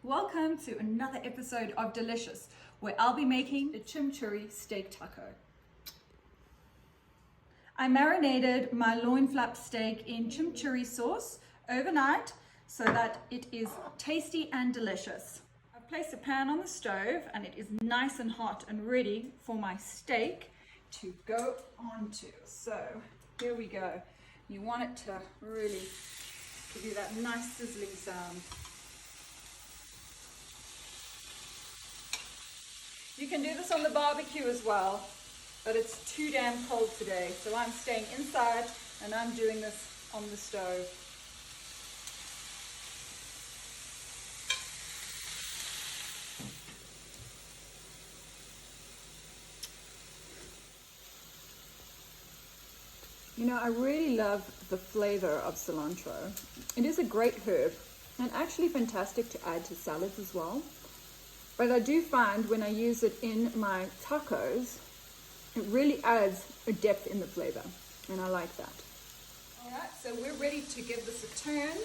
Welcome to another episode of Delicious, where I'll be making the chimchurri steak taco. I marinated my loin flap steak in chimchurri sauce overnight so that it is tasty and delicious. I've placed a pan on the stove and it is nice and hot and ready for my steak to go onto. So here we go. You want it to really give you that nice sizzling sound. You can do this on the barbecue as well, but it's too damn cold today, so I'm staying inside and I'm doing this on the stove. You know, I really love the flavor of cilantro. It is a great herb and actually fantastic to add to salads as well. But I do find when I use it in my tacos, it really adds a depth in the flavor, and I like that. All right, so we're ready to give this a turn.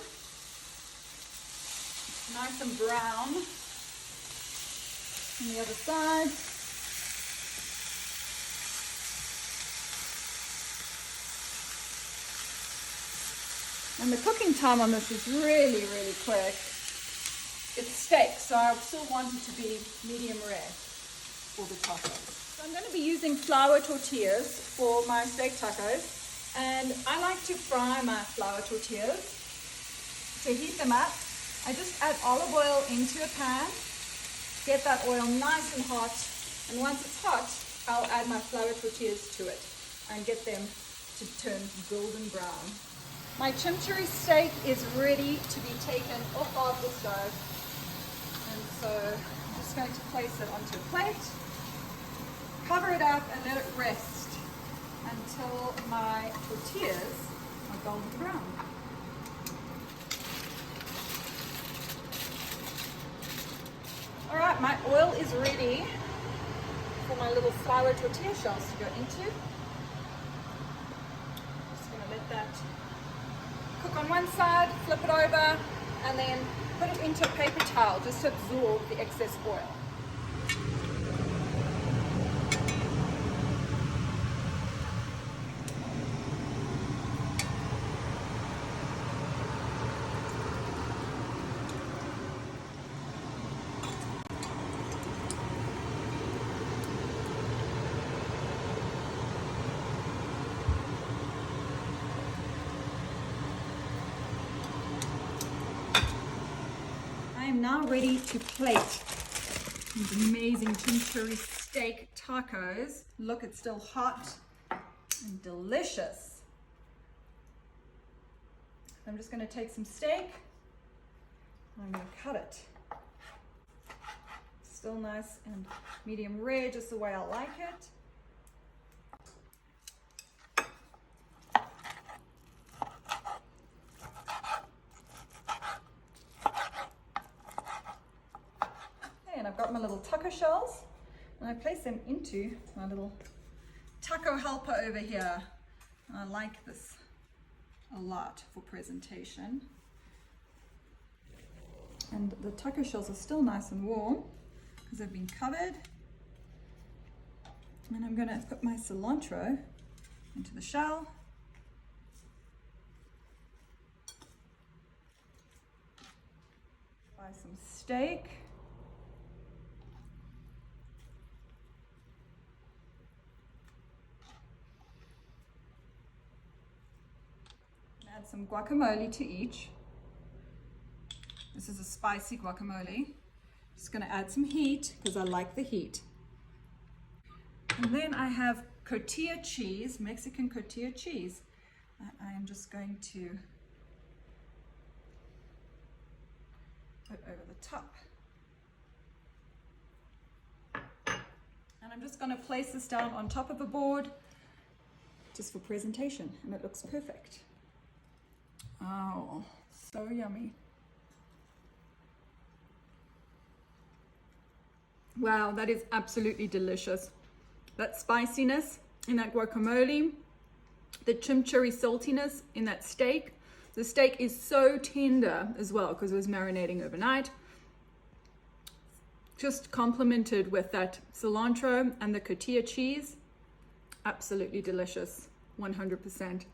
Nice and brown on the other side. And the cooking time on this is really, really quick. It's steak, so I still want it to be medium rare for the tacos. So I'm going to be using flour tortillas for my steak tacos. And I like to fry my flour tortillas. To heat them up, I just add olive oil into a pan, get that oil nice and hot, and once it's hot, I'll add my flour tortillas to it and get them to turn golden brown. My chimchurri steak is ready to be taken off of the stove. And so I'm just going to place it onto a plate, cover it up and let it rest until my tortillas are golden brown. All right, my oil is ready for my little flour tortilla shells to go into. Just gonna let that cook on one side, flip it over, and then put it into a paper towel just to absorb the excess oil. I am now ready to plate these amazing chimchurri steak tacos. Look, it's still hot and delicious. I'm just going to take some steak and I'm going to cut it. Still nice and medium rare, just the way I like it. And I've got my little taco shells and I place them into my little taco helper over here. And I like this a lot for presentation. And the taco shells are still nice and warm because they've been covered. And I'm going to put my cilantro into the shell. Buy some steak. Add some guacamole to each. This is a spicy guacamole. Just going to add some heat because I like the heat. And then I have cotija cheese, Mexican cotija cheese. I am just going to put over the top. And I'm just going to place this down on top of a board just for presentation, and it looks perfect. Oh, so yummy. Wow, that is absolutely delicious. That spiciness in that guacamole, the chimchurri saltiness in that steak. The steak is so tender as well because it was marinating overnight. just complemented with that cilantro and the cotija cheese. Absolutely delicious, 100%.